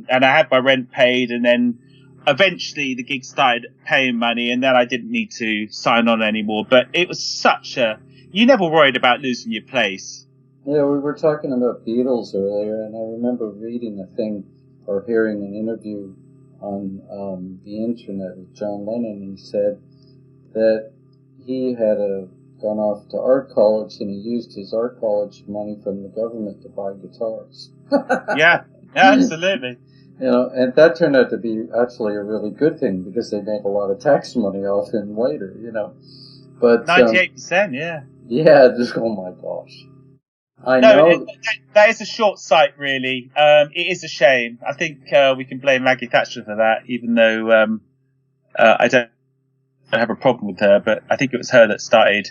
[SPEAKER 3] had my rent paid, and then eventually the gig started paying money, and then I didn't need to sign on anymore. But it was you never worried about losing your place.
[SPEAKER 2] Yeah, we were talking about Beatles earlier, and I remember reading a thing or hearing an interview on the internet with John Lennon. He said that he had gone off to art college, and he used his art college money from the government to buy guitars.
[SPEAKER 3] Yeah, absolutely.
[SPEAKER 2] And that turned out to be actually a really good thing, because they made a lot of tax money off him later, But
[SPEAKER 3] 98%, yeah.
[SPEAKER 2] Yeah, oh my gosh. I know.
[SPEAKER 3] That is a short sight, really. It is a shame. I think we can blame Maggie Thatcher for that, even though I don't have a problem with her, but I think it was her that started.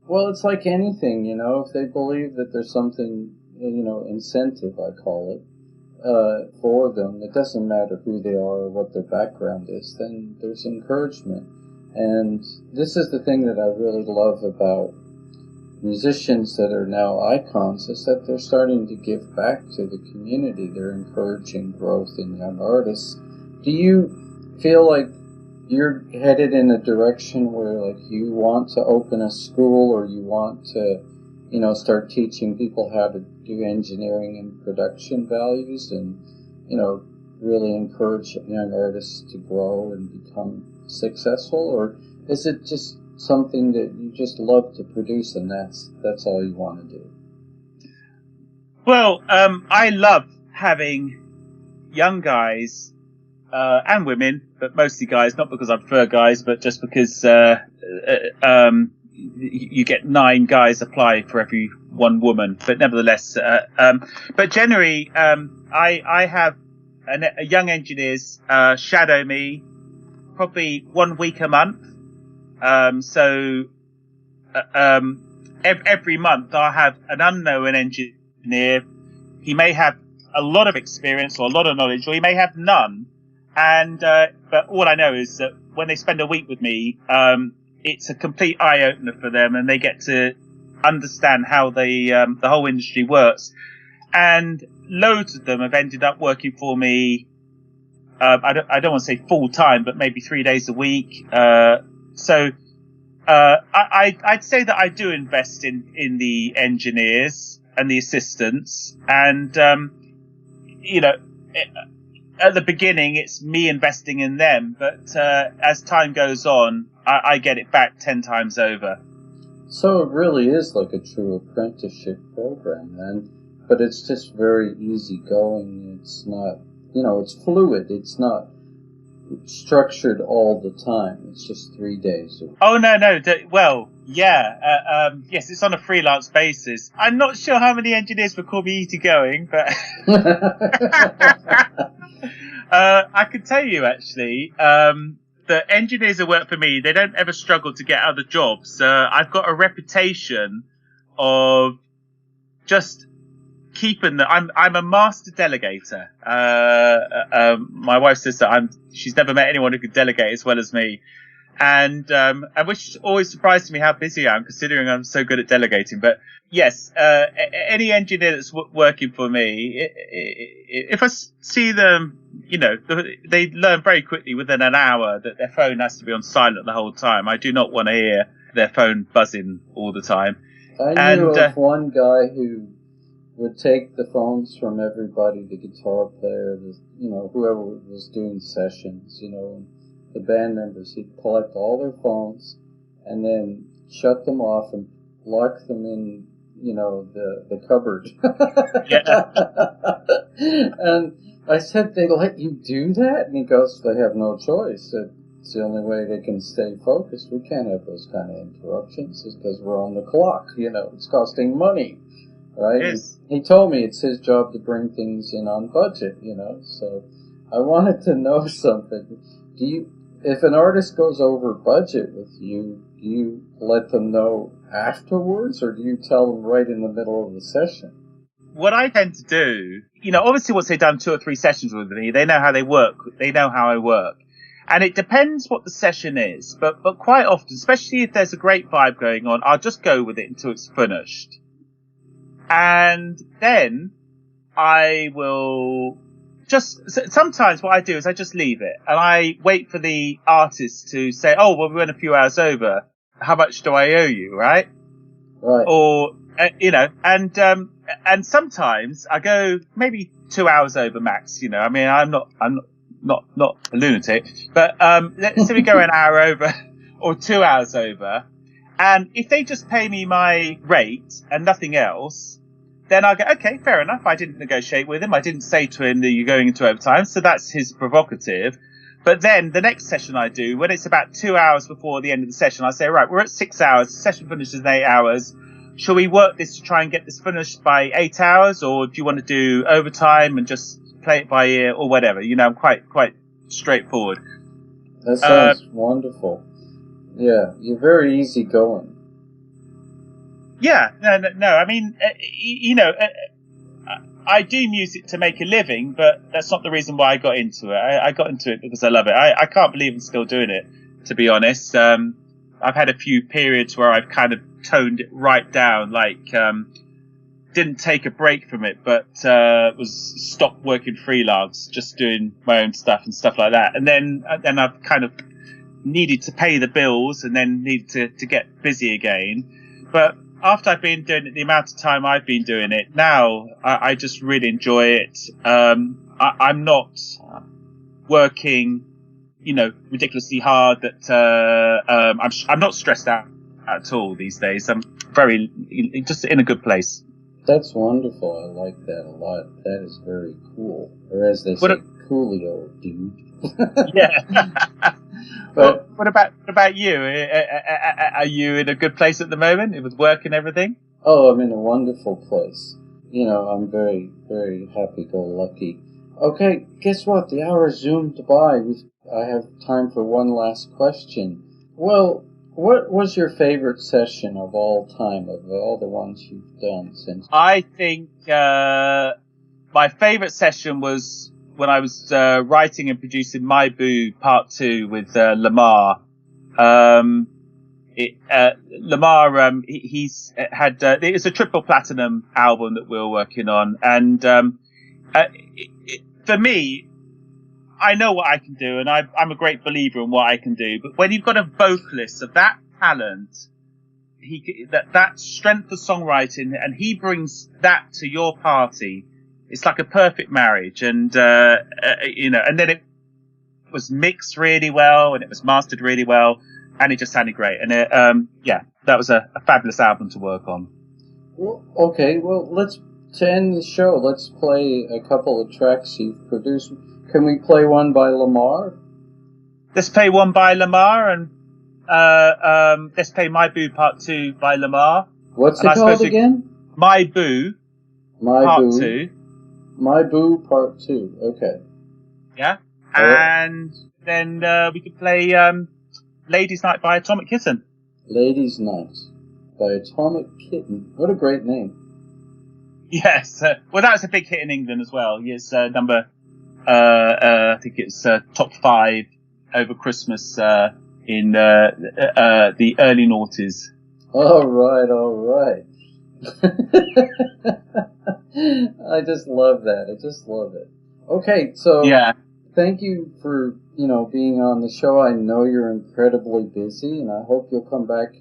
[SPEAKER 2] Well, it's like anything, if they believe that there's something, incentive, I call it, for them, it doesn't matter who they are or what their background is, then there's encouragement. And this is the thing that I really love about musicians that are now icons, is that they're starting to give back to the community. They're encouraging growth in young artists. Do you feel like you're headed in a direction where, like, you want to open a school, or you want to, start teaching people how to do engineering and production values, and, really encourage young artists to grow and become successful? Or is it just something that you just love to produce, and that's all you want to do?
[SPEAKER 3] Well, I love having young guys and women, but mostly guys, not because I prefer guys, but just because you get 9 guys apply for every 1 woman. But nevertheless, but generally, I have young engineers shadow me probably 1 week a month. So every month I'll have an unknown engineer. He may have a lot of experience or a lot of knowledge, or he may have none. And but all I know is that when they spend a week with me, it's a complete eye opener for them, and they get to understand how the whole industry works. And loads of them have ended up working for me. I don't want to say full time, but maybe 3 days a week. So I'd say that I do invest in the engineers and the assistants, and at the beginning it's me investing in them, but as time goes on, I get it back 10 times over.
[SPEAKER 2] So it really is like a true apprenticeship program then, but it's just very easygoing. It's not, it's fluid. It's not structured all the time. It's just 3 days.
[SPEAKER 3] Oh, no. Well, yeah. Yes, it's on a freelance basis. I'm not sure how many engineers would call me easygoing, but I can tell you, actually, the engineers who work for me, they don't ever struggle to get other jobs. I've got a reputation of just keeping I'm a master delegator. My wife says that she's never met anyone who could delegate as well as me, and which always surprises me how busy I am, considering I'm so good at delegating. But yes, any engineer that's working for me, if I see them they learn very quickly within an hour that their phone has to be on silent the whole time. I do not want to hear their phone buzzing all the time.
[SPEAKER 2] I knew of one guy who would take the phones from everybody, the guitar player, whoever was doing sessions, the band members. He'd collect all their phones and then shut them off and lock them in, the cupboard.
[SPEAKER 3] Yeah.
[SPEAKER 2] And I said, they let you do that? And he goes, they have no choice. It's the only way they can stay focused. We can't have those kind of interruptions. It's because we're on the clock. It's costing money, right?
[SPEAKER 3] Yes.
[SPEAKER 2] He told me it's his job to bring things in on budget, So I wanted to know something. If an artist goes over budget with you, do you let them know afterwards, or do you tell them right in the middle of the session?
[SPEAKER 3] What I tend to do, obviously once they've done 2 or 3 sessions with me, they know how they work. They know how I work. And it depends what the session is. But quite often, especially if there's a great vibe going on, I'll just go with it until it's finished. And then I will sometimes what I do is I just leave it. And I wait for the artist to say, oh, well, we went a few hours over. How much do I owe you, right?
[SPEAKER 2] Right.
[SPEAKER 3] Or, and sometimes I go maybe 2 hours over max, I'm not a lunatic, but, let's say we go an hour over or 2 hours over. And if they just pay me my rate and nothing else, then I go, okay, fair enough. I didn't negotiate with him. I didn't say to him that you're going into overtime. So that's his prerogative. But then the next session I do, when it's about 2 hours before the end of the session, I say, right, we're at 6 hours. The session finishes in 8 hours. Shall we work this to try and get this finished by 8 hours? Or do you want to do overtime and just play it by ear or whatever? I'm quite straightforward.
[SPEAKER 2] That sounds wonderful. Yeah, you're very easygoing.
[SPEAKER 3] Yeah, no. I mean, I do music to make a living, but that's not the reason why I got into it. I got into it because I love it. I can't believe I'm still doing it, to be honest. I've had a few periods where I've kind of toned it right down, didn't take a break from it, but was stopped working freelance, just doing my own stuff and stuff like that. And then I've kind of needed to pay the bills and then needed to get busy again. But after I've been doing it, the amount of time I've been doing it now, I just really enjoy it. I'm not working, ridiculously hard. I'm not stressed out at all these days. I'm just in a good place.
[SPEAKER 2] That's wonderful. I like that a lot. That is very cool. Or as they say, coolio, dude.
[SPEAKER 3] Yeah. But what about you? Are you in a good place at the moment with work and everything?
[SPEAKER 2] Oh, I'm in a wonderful place. I'm very, very happy-go-lucky. Okay, guess what? The hour zoomed by. I have time for one last question. Well, what was your favorite session of all time, of all the ones you've done since?
[SPEAKER 3] I think my favorite session was when I was writing and producing My Boo Part 2 with Lemar. Lemar, he's had, it's a triple platinum album that we're working on. And for me, I know what I can do, and I'm a great believer in what I can do. But when you've got a vocalist of that talent, that strength of songwriting, and he brings that to your party, it's like a perfect marriage. And and then it was mixed really well, and it was mastered really well, and it just sounded great. And that was a fabulous album to work on.
[SPEAKER 2] Well, okay, to end the show, let's play a couple of tracks you've produced. Can we play one by Lemar?
[SPEAKER 3] Let's play one by Lemar, and let's play My Boo Part 2 by Lemar.
[SPEAKER 2] What's it called again?
[SPEAKER 3] My Boo Part 2.
[SPEAKER 2] My Boo Part 2, okay.
[SPEAKER 3] Yeah, and then we could play Ladies' Night by Atomic Kitten.
[SPEAKER 2] Ladies' Night by Atomic Kitten. What a great name.
[SPEAKER 3] Yes, well, that was a big hit in England as well. It's number, I think it's top 5 over Christmas in the early noughties.
[SPEAKER 2] All right. I just love that. I just love it. Okay, so
[SPEAKER 3] yeah.
[SPEAKER 2] thank you for, being on the show. I know you're incredibly busy, and I hope you'll come back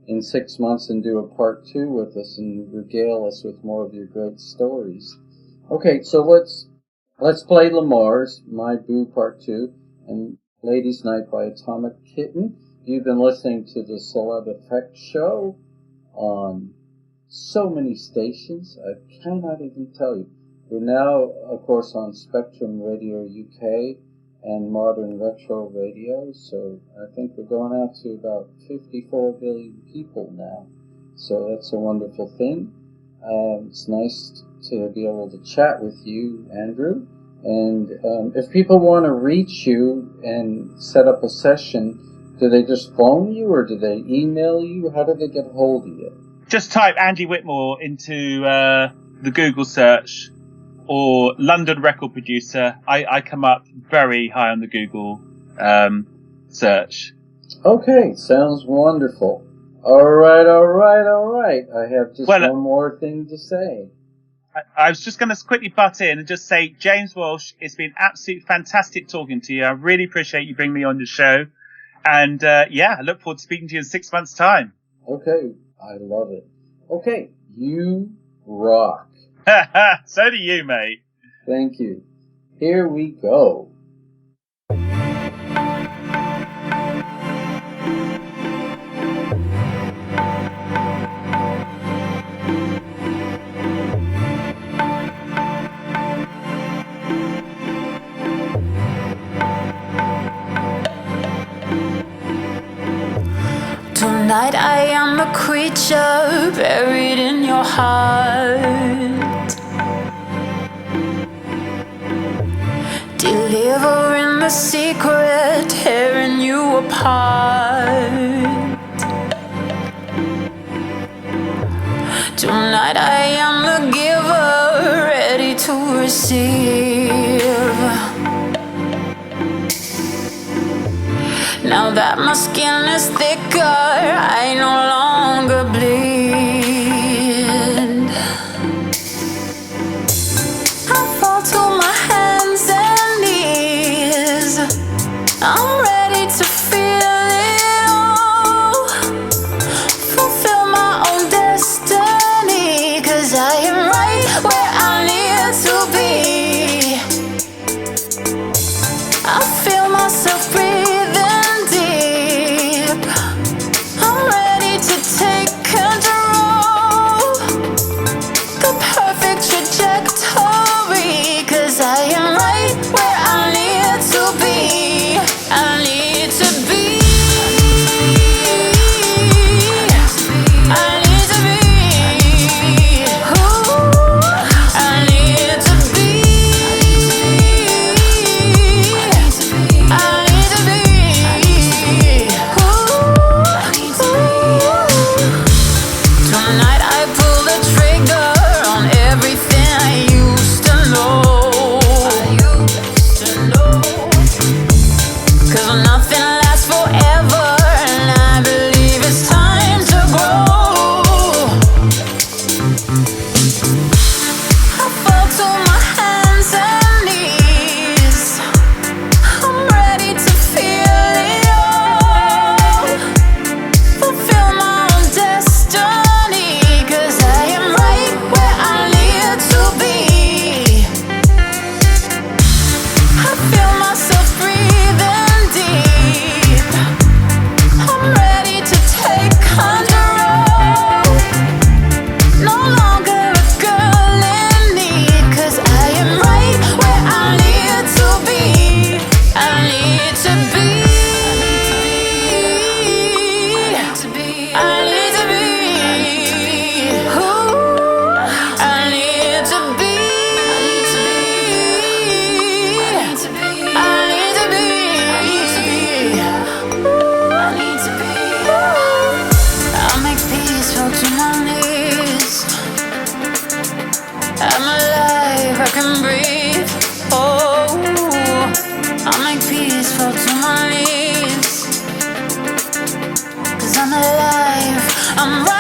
[SPEAKER 2] in 6 months and do a part 2 with us and regale us with more of your great stories. Okay, so let's play Lemar's My Boo Part 2 and Ladies' Night by Atomic Kitten. You've been listening to the Celebefex Show on so many stations, I cannot even tell you. We're now, of course, on Spectrum Radio UK and Modern Retro Radio, so I think we're going out to about 54 billion people now. So that's a wonderful thing. It's nice to be able to chat with you, Andrew. And if people want to reach you and set up a session, do they just phone you or do they email you? How do they get hold of you?
[SPEAKER 3] Just type Andy Whitmore into the Google search or London record producer. I come up very high on the Google search.
[SPEAKER 2] Okay, sounds wonderful. All right. I have just one more thing to say.
[SPEAKER 3] I was just going to quickly butt in and just say, James Walsh, it's been absolutely fantastic talking to you. I really appreciate you bringing me on the show. And I look forward to speaking to you in 6 months' time.
[SPEAKER 2] Okay, I love it. Okay, you rock.
[SPEAKER 3] So do you, mate.
[SPEAKER 2] Thank you. Here we go.
[SPEAKER 5] Tonight I am a creature buried in your heart, delivering the secret, tearing you apart. Tonight I am the giver, ready to receive. Now that my skin is thicker, I no longer bleed. I fall to my hands and knees. I'm ready to feel it all, fulfill my own destiny, 'cause I am right where I need to be. I feel myself breathe. I'm right.